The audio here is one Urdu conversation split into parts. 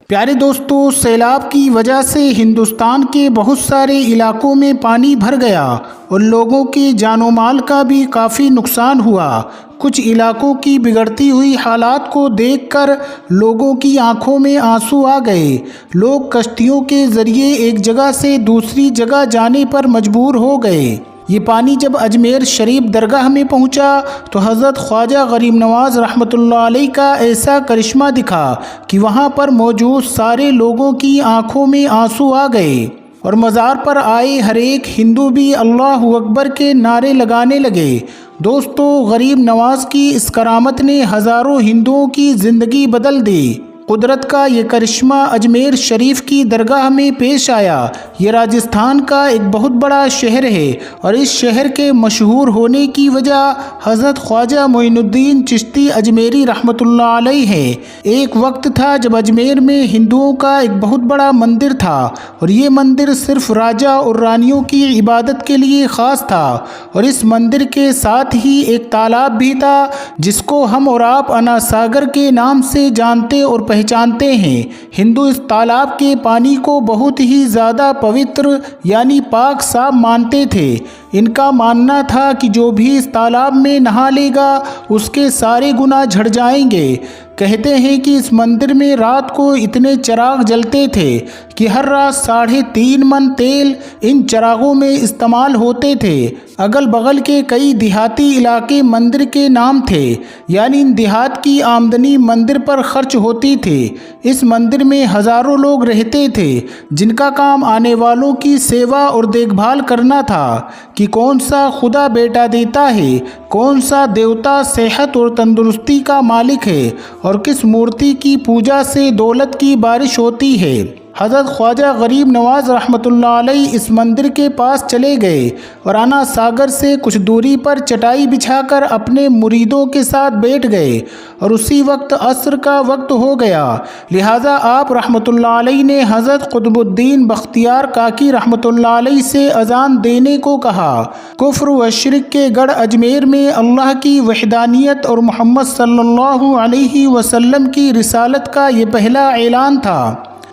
پیارے دوستو، سیلاب کی وجہ سے ہندوستان کے بہت سارے علاقوں میں پانی بھر گیا اور لوگوں کے جان و مال کا بھی کافی نقصان ہوا۔ کچھ علاقوں کی بگڑتی ہوئی حالات کو دیکھ کر لوگوں کی آنکھوں میں آنسو آ گئے۔ لوگ کشتیوں کے ذریعے ایک جگہ سے دوسری جگہ جانے پر مجبور ہو گئے۔ یہ پانی جب اجمیر شریف درگاہ میں پہنچا تو حضرت خواجہ غریب نواز رحمۃ اللہ علیہ کا ایسا کرشمہ دکھا کہ وہاں پر موجود سارے لوگوں کی آنکھوں میں آنسو آ گئے اور مزار پر آئے ہر ایک ہندو بھی اللہ اکبر کے نعرے لگانے لگے۔ دوستو، غریب نواز کی اس کرامت نے ہزاروں ہندوؤں کی زندگی بدل دی۔ قدرت کا یہ کرشمہ اجمیر شریف کی درگاہ میں پیش آیا۔ یہ راجستھان کا ایک بہت بڑا شہر ہے اور اس شہر کے مشہور ہونے کی وجہ حضرت خواجہ معین الدین چشتی اجمیری رحمۃ اللہ علیہ ہے۔ ایک وقت تھا جب اجمیر میں ہندوؤں کا ایک بہت بڑا مندر تھا اور یہ مندر صرف راجا اور رانیوں کی عبادت کے لیے خاص تھا، اور اس مندر کے ساتھ ہی ایک تالاب بھی تھا جس کو ہم اور آپ انا ساگر کے نام سے جانتے اور پہچانتے ہیں۔ ہندو اس تالاب کے پانی کو بہت ہی زیادہ پوتر یعنی پاک صاف مانتے تھے۔ ان کا ماننا تھا کہ جو بھی اس تالاب میں نہا لے گا اس کے سارے گناہ جھڑ جائیں گے۔ کہتے ہیں کہ اس مندر میں رات کو اتنے چراغ جلتے تھے کہ ہر رات 3.5 من تیل ان چراغوں میں استعمال ہوتے تھے۔ اگل بغل کے کئی دیہاتی علاقے مندر کے نام تھے، یعنی ان دیہات کی آمدنی مندر پر خرچ ہوتی تھی۔ اس مندر میں ہزاروں لوگ رہتے تھے جن کا کام آنے والوں کی سیوا اور دیکھ بھال کرنا تھا کہ کون سا خدا بیٹا دیتا ہے، کون سا دیوتا صحت اور تندرستی کا مالک ہے اور کس مورتی کی پوجا سے دولت کی بارش ہوتی ہے۔ حضرت خواجہ غریب نواز رحمۃ اللہ علیہ اس مندر کے پاس چلے گئے اور انا ساگر سے کچھ دوری پر چٹائی بچھا کر اپنے مریدوں کے ساتھ بیٹھ گئے، اور اسی وقت عصر کا وقت ہو گیا۔ لہٰذا آپ رحمۃ اللہ علیہ نے حضرت قطب الدین بختیار کاکی رحمۃ اللہ علیہ سے اذان دینے کو کہا۔ کفر و شرک کے گڑھ اجمیر میں اللہ کی وحدانیت اور محمد صلی اللہ علیہ وسلم کی رسالت کا یہ پہلا اعلان تھا۔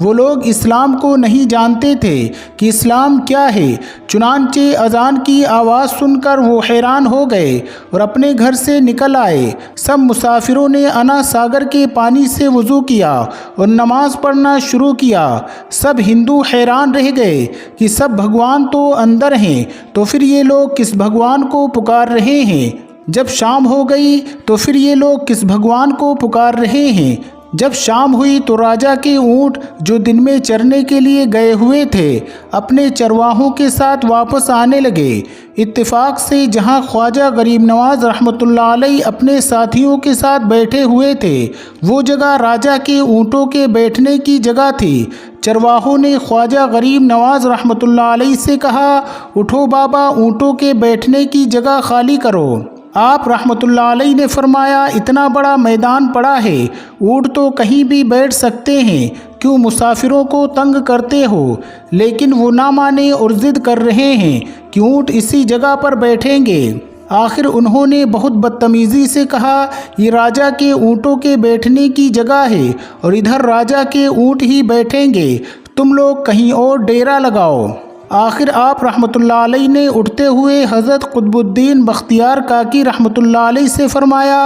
وہ لوگ اسلام کو نہیں جانتے تھے کہ اسلام کیا ہے، چنانچہ اذان کی آواز سن کر وہ حیران ہو گئے اور اپنے گھر سے نکل آئے۔ سب مسافروں نے انا ساگر کے پانی سے وضو کیا اور نماز پڑھنا شروع کیا۔ سب ہندو حیران رہ گئے کہ سب بھگوان تو اندر ہیں، تو پھر یہ لوگ کس بھگوان کو پکار رہے ہیں؟ جب شام ہو گئی تو پھر یہ لوگ کس بھگوان کو پکار رہے ہیں؟ جب شام ہوئی تو راجا کے اونٹ جو دن میں چرنے کے لیے گئے ہوئے تھے اپنے چرواہوں کے ساتھ واپس آنے لگے۔ اتفاق سے جہاں خواجہ غریب نواز رحمۃ اللہ علیہ اپنے ساتھیوں کے ساتھ بیٹھے ہوئے تھے وہ جگہ راجا کے اونٹوں کے بیٹھنے کی جگہ تھی۔ چرواہوں نے خواجہ غریب نواز رحمۃ اللہ علیہ سے کہا، اٹھو بابا، اونٹوں کے بیٹھنے کی جگہ خالی کرو۔ آپ رحمۃ اللہ علیہ نے فرمایا، اتنا بڑا میدان پڑا ہے، اونٹ تو کہیں بھی بیٹھ سکتے ہیں، کیوں مسافروں کو تنگ کرتے ہو؟ لیکن وہ نہ مانے اور ضد کر رہے ہیں کہ اونٹ اسی جگہ پر بیٹھیں گے۔ آخر انہوں نے بہت بدتمیزی سے کہا، یہ راجا کے اونٹوں کے بیٹھنے کی جگہ ہے اور ادھر راجا کے اونٹ ہی بیٹھیں گے، تم لوگ کہیں اور ڈیرا لگاؤ۔ آخر آپ رحمۃ اللہ علیہ نے اٹھتے ہوئے حضرت قطب الدین بختیار کاکی رحمۃ اللہ علیہ سے فرمایا،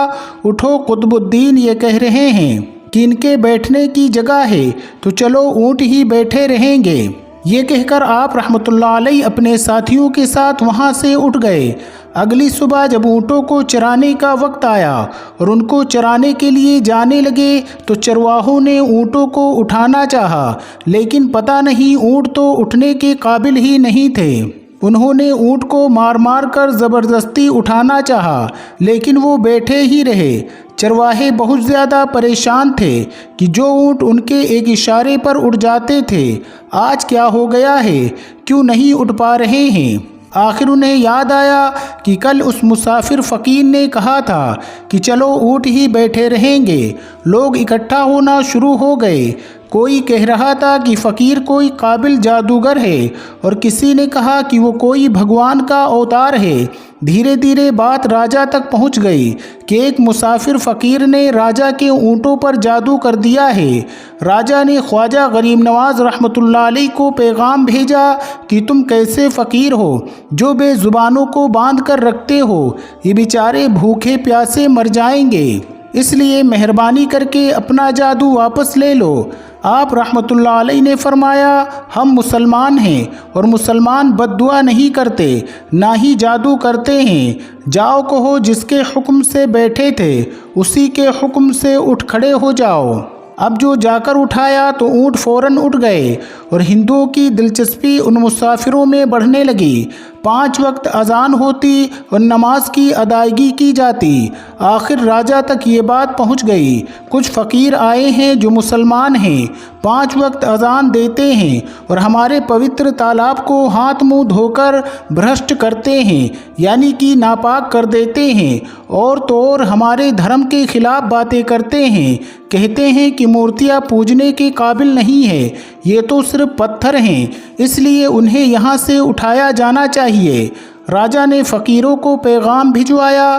اٹھو قطب الدین، یہ کہہ رہے ہیں کہ ان کے بیٹھنے کی جگہ ہے تو چلو اونٹ ہی بیٹھے رہیں گے۔ یہ کہہ کر آپ رحمۃ اللہ علیہ اپنے ساتھیوں کے ساتھ وہاں سے اٹھ گئے۔ اگلی صبح جب اونٹوں کو چرانے کا وقت آیا اور ان کو چرانے کے لیے جانے لگے تو چرواہوں نے اونٹوں کو اٹھانا چاہا، لیکن پتہ نہیں اونٹ تو اٹھنے کے قابل ہی نہیں تھے۔ انہوں نے اونٹ کو مار مار کر زبردستی اٹھانا چاہا، لیکن وہ بیٹھے ہی رہے۔ چرواہے بہت زیادہ پریشان تھے کہ جو اونٹ ان کے ایک اشارے پر اٹھ جاتے تھے آج کیا ہو گیا ہے، کیوں نہیں اٹھ پا رہے ہیں؟ آخر انہیں یاد آیا کہ کل اس مسافر فقیر نے کہا تھا کہ چلو اونٹ ہی بیٹھے رہیں گے۔ لوگ اکٹھا ہونا شروع ہو گئے۔ کوئی کہہ رہا تھا کہ فقیر کوئی قابل جادوگر ہے اور کسی نے کہا کہ وہ کوئی بھگوان کا اوتار ہے۔ دھیرے دھیرے بات راجا تک پہنچ گئی کہ ایک مسافر فقیر نے راجا کے اونٹوں پر جادو کر دیا ہے۔ راجا نے خواجہ غریب نواز رحمۃ اللہ علیہ کو پیغام بھیجا کہ تم کیسے فقیر ہو جو بے زبانوں کو باندھ کر رکھتے ہو، یہ بیچارے بھوکے پیاسے مر جائیں گے، اس لیے مہربانی کر کے اپنا جادو واپس لے لو۔ آپ رحمۃ اللہ علیہ نے فرمایا، ہم مسلمان ہیں اور مسلمان بد دعا نہیں کرتے، نہ ہی جادو کرتے ہیں۔ جاؤ کہو جس کے حکم سے بیٹھے تھے اسی کے حکم سے اٹھ کھڑے ہو جاؤ۔ اب جو جا کر اٹھایا تو اونٹ فوراً اٹھ گئے اور ہندوؤں کی دلچسپی ان مسافروں میں بڑھنے لگی۔ 5 وقت اذان ہوتی اور نماز کی ادائیگی کی جاتی۔ آخر راجا تک یہ بات پہنچ گئی، کچھ فقیر آئے ہیں جو مسلمان ہیں، 5 وقت اذان دیتے ہیں اور ہمارے پوتر تالاب کو ہاتھ منہ دھو کر بھرشٹ کرتے ہیں، یعنی کہ ناپاک کر دیتے ہیں، اور تو اور ہمارے دھرم کے خلاف باتیں کرتے ہیں، کہتے ہیں کہ مورتیاں پوجنے کے قابل نہیں ہے، یہ تو صرف پتھر ہیں، اس لیے انہیں یہاں سے اٹھایا جانا چاہیے۔ راجا نے فقیروں کو پیغام بھجوایا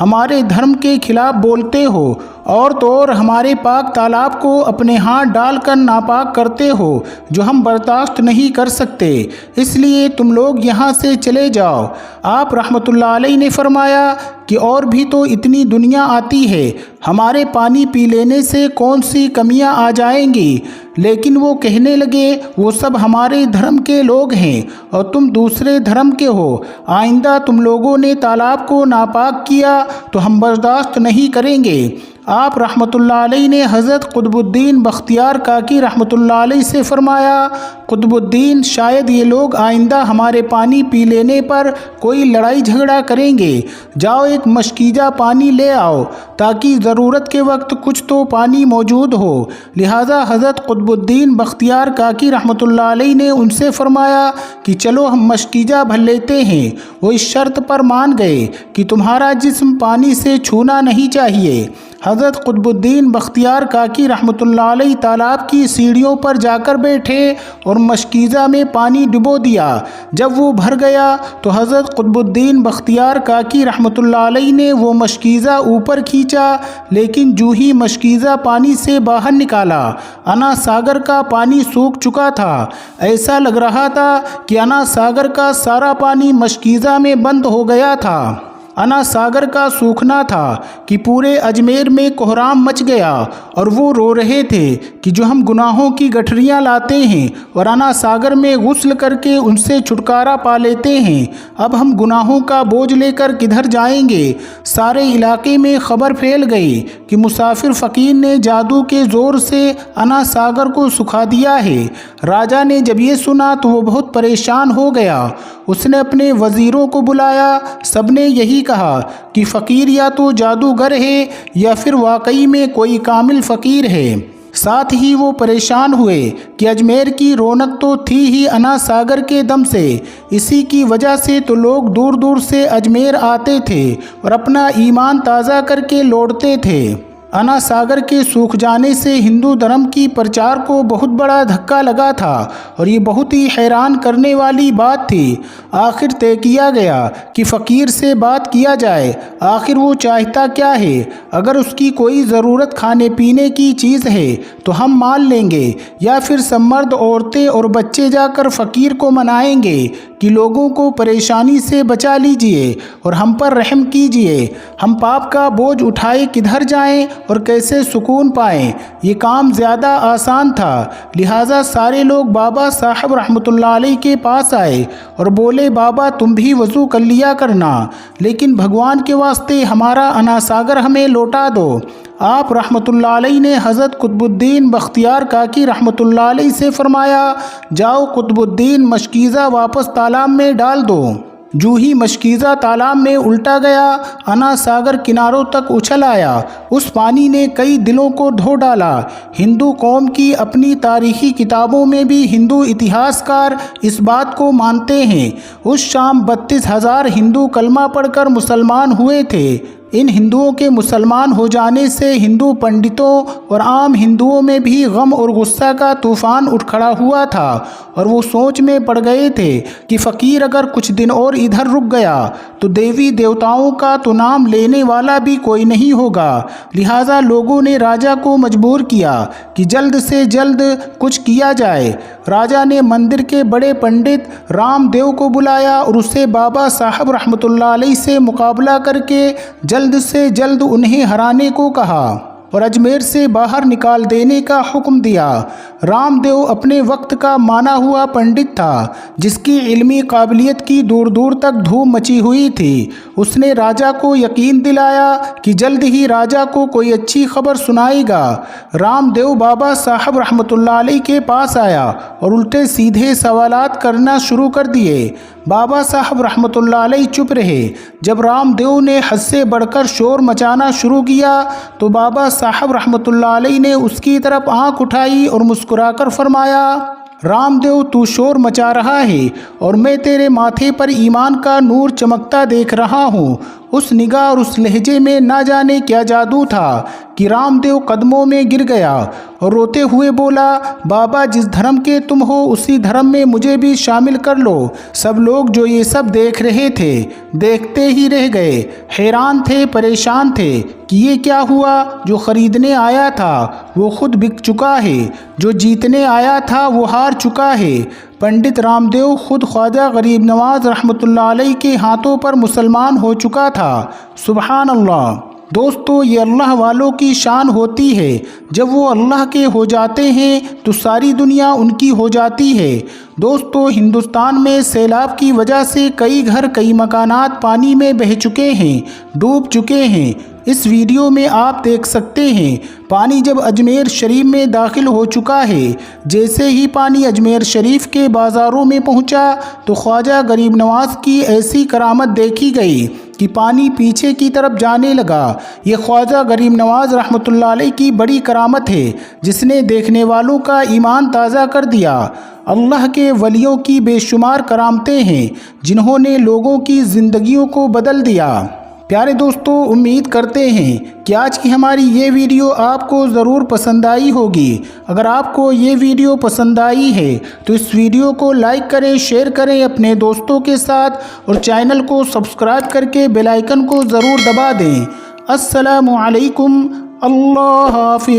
ہمارے دھرم کے خلاف بولتے ہو، اور تو اور ہمارے پاک تالاب کو اپنے ہاتھ ڈال کر ناپاک کرتے ہو، جو ہم برداشت نہیں کر سکتے، اس لیے تم لوگ یہاں سے چلے جاؤ۔ آپ رحمۃ اللہ علیہ نے فرمایا کہ اور بھی تو اتنی دنیا آتی ہے، ہمارے پانی پی لینے سے کون سی کمیاں آ جائیں گی، لیکن وہ کہنے لگے وہ سب ہمارے دھرم کے لوگ ہیں اور تم دوسرے دھرم کے ہو، آئندہ تم لوگوں نے تالاب کو ناپاک کیا تو ہم برداشت نہیں کریں گے۔ آپ رحمۃ اللہ علیہ نے حضرت قطب الدین بختیار کاکی رحمۃ اللہ علیہ سے فرمایا، قطب الدین شاید یہ لوگ آئندہ ہمارے پانی پی لینے پر کوئی لڑائی جھگڑا کریں گے، جاؤ ایک مشکیزہ پانی لے آؤ تاکہ ضرورت کے وقت کچھ تو پانی موجود ہو۔ لہٰذا حضرت قطب الدین بختیار کاکی رحمۃ اللہ علیہ نے ان سے فرمایا کہ چلو ہم مشکیزہ بھر لیتے ہیں۔ وہ اس شرط پر مان گئے کہ تمہارا جسم پانی سے چھونا نہیں چاہیے۔ حضرت قطب الدین بختیار کاکی رحمۃ اللہ علیہ تالاب کی سیڑھیوں پر جا کر بیٹھے اور مشکیزہ میں پانی ڈبو دیا۔ جب وہ بھر گیا تو حضرت قطب الدین بختیار کاکی رحمۃ اللہ علیہ نے وہ مشکیزہ اوپر کھینچا، لیکن جو ہی مشکیزہ پانی سے باہر نکالا، انا ساگر کا پانی سوکھ چکا تھا۔ ایسا لگ رہا تھا کہ انا ساگر کا سارا پانی مشکیزہ میں بند ہو گیا تھا۔ انا ساگر کا سوکھنا تھا کہ پورے اجمیر میں کوہرام مچ گیا اور وہ رو رہے تھے کہ جو ہم گناہوں کی گٹھریاں لاتے ہیں اور انا ساگر میں غسل کر کے ان سے چھٹکارا پا لیتے ہیں، اب ہم گناہوں کا بوجھ لے کر کدھر جائیں گے۔ سارے علاقے میں خبر پھیل گئی کہ مسافر فقیر نے جادو کے زور سے انا ساگر کو سکھا دیا ہے۔ راجا نے جب یہ سنا تو وہ بہت پریشان ہو گیا۔ اس نے اپنے وزیروں کو بلایا، سب نے یہی کہا کہ فقیر یا تو جادوگر ہے یا پھر واقعی میں کوئی کامل فقیر ہے۔ ساتھ ہی وہ پریشان ہوئے کہ اجمیر کی رونق تو تھی ہی انا ساگر کے دم سے، اسی کی وجہ سے تو لوگ دور دور سے اجمیر آتے تھے اور اپنا ایمان تازہ کر کے لوٹتے تھے۔ انا ساگر کے سوکھ جانے سے ہندو دھرم کی پرچار کو بہت بڑا دھکا لگا تھا اور یہ بہت ہی حیران کرنے والی بات تھی۔ آخر طے کیا گیا کہ فقیر سے بات کیا جائے، آخر وہ چاہتا کیا ہے۔ اگر اس کی کوئی ضرورت کھانے پینے کی چیز ہے تو ہم مان لیں گے، یا پھر سب مرد عورتیں اور بچے جا کر فقیر کو منائیں گے کہ لوگوں کو پریشانی سے بچا لیجئے اور ہم پر رحم کیجئے، ہم پاپ کا بوجھ اٹھائے کدھر جائیں اور کیسے سکون پائیں۔ یہ کام زیادہ آسان تھا، لہٰذا سارے لوگ بابا صاحب رحمۃ اللہ علیہ کے پاس آئے اور بولے، بابا تم بھی وضو کر لیا کرنا، لیکن بھگوان کے واسطے ہمارا انا ساگر ہمیں لوٹا دو۔ آپ رحمۃ اللہ علیہ نے حضرت قطب الدین بختیار کاکی رحمۃ اللہ علیہ سے فرمایا، جاؤ قطب الدین مشکیزہ واپس تالاب میں ڈال دو۔ جو ہی مشکیزہ تالاب میں الٹا گیا، انا ساگر کناروں تک اچھل آیا۔ اس پانی نے کئی دلوں کو دھو ڈالا۔ ہندو قوم کی اپنی تاریخی کتابوں میں بھی ہندو اتہاس کار اس بات کو مانتے ہیں۔ اس شام 32,000 ہندو کلمہ پڑھ کر مسلمان ہوئے تھے۔ ان ہندوؤں کے مسلمان ہو جانے سے ہندو پنڈتوں اور عام ہندوؤں میں بھی غم اور غصہ کا طوفان اٹھ کھڑا ہوا تھا اور وہ سوچ میں پڑ گئے تھے کہ فقیر اگر کچھ دن اور ادھر رک گیا تو دیوی دیوتاؤں کا تو نام لینے والا بھی کوئی نہیں ہوگا۔ لہٰذا لوگوں نے راجا کو مجبور کیا کہ جلد سے جلد کچھ کیا جائے۔ راجا نے مندر کے بڑے پنڈت رام دیو کو بلایا اور اسے بابا صاحب رحمۃ اللہ علیہ سے مقابلہ کر کے جلد سے جلد انہیں ہرانے کو کہا اور اجمیر سے باہر نکال دینے کا حکم دیا۔ رام دیو اپنے وقت کا مانا ہوا پنڈت تھا جس کی علمی قابلیت کی دور دور تک دھوم مچی ہوئی تھی۔ اس نے راجا کو یقین دلایا کہ جلد ہی راجا کو کوئی اچھی خبر سنائے گا۔ رام دیو بابا صاحب رحمۃ اللہ علیہ کے پاس آیا اور الٹے سیدھے سوالات کرنا شروع کر دیے۔ بابا صاحب رحمۃ اللہ علیہ چپ رہے۔ جب رام دیو نے حد سے بڑھ کر شور مچانا شروع کیا تو بابا صاحب رحمۃ اللہ علیہ نے اس کی طرف آنکھ اٹھائی اور مسکرا کر فرمایا، رام دیو تو شور مچا رہا ہے اور میں تیرے ماتھے پر ایمان کا نور چمکتا دیکھ رہا ہوں۔ اس نگاہ اور اس لہجے میں نہ جانے کیا جادو تھا کہ رام دیو قدموں میں گر گیا اور روتے ہوئے بولا، بابا جس دھرم کے تم ہو اسی دھرم میں مجھے بھی شامل کر لو۔ سب لوگ جو یہ سب دیکھ رہے تھے دیکھتے ہی رہ گئے، حیران تھے، پریشان تھے کہ یہ کیا ہوا۔ جو خریدنے آیا تھا وہ خود بک چکا ہے، جو جیتنے آیا تھا وہ ہار چکا ہے۔ پنڈت رام دیو خود خواجہ غریب نواز رحمۃ اللہ علیہ کے ہاتھوں پر مسلمان ہو چکا تھا۔ سبحان اللہ۔ دوستو، یہ اللہ والوں کی شان ہوتی ہے، جب وہ اللہ کے ہو جاتے ہیں تو ساری دنیا ان کی ہو جاتی ہے۔ دوستو، ہندوستان میں سیلاب کی وجہ سے کئی گھر، کئی مکانات پانی میں بہہ چکے ہیں، ڈوب چکے ہیں۔ اس ویڈیو میں آپ دیکھ سکتے ہیں پانی جب اجمیر شریف میں داخل ہو چکا ہے۔ جیسے ہی پانی اجمیر شریف کے بازاروں میں پہنچا تو خواجہ غریب نواز کی ایسی کرامت دیکھی گئی کہ پانی پیچھے کی طرف جانے لگا۔ یہ خواجہ غریب نواز رحمۃ اللہ علیہ کی بڑی کرامت ہے جس نے دیکھنے والوں کا ایمان تازہ کر دیا۔ اللہ کے ولیوں کی بے شمار کرامتیں ہیں جنہوں نے لوگوں کی زندگیوں کو بدل دیا۔ پیارے دوستو، امید کرتے ہیں کہ آج کی ہماری یہ ویڈیو آپ کو ضرور پسند آئی ہوگی۔ اگر آپ کو یہ ویڈیو پسند آئی ہے تو اس ویڈیو کو لائک کریں، شیئر کریں اپنے دوستوں کے ساتھ اور چینل کو سبسکرائب کر کے بیل آئیکن کو ضرور دبا دیں۔ السلام علیکم، اللہ حافظ۔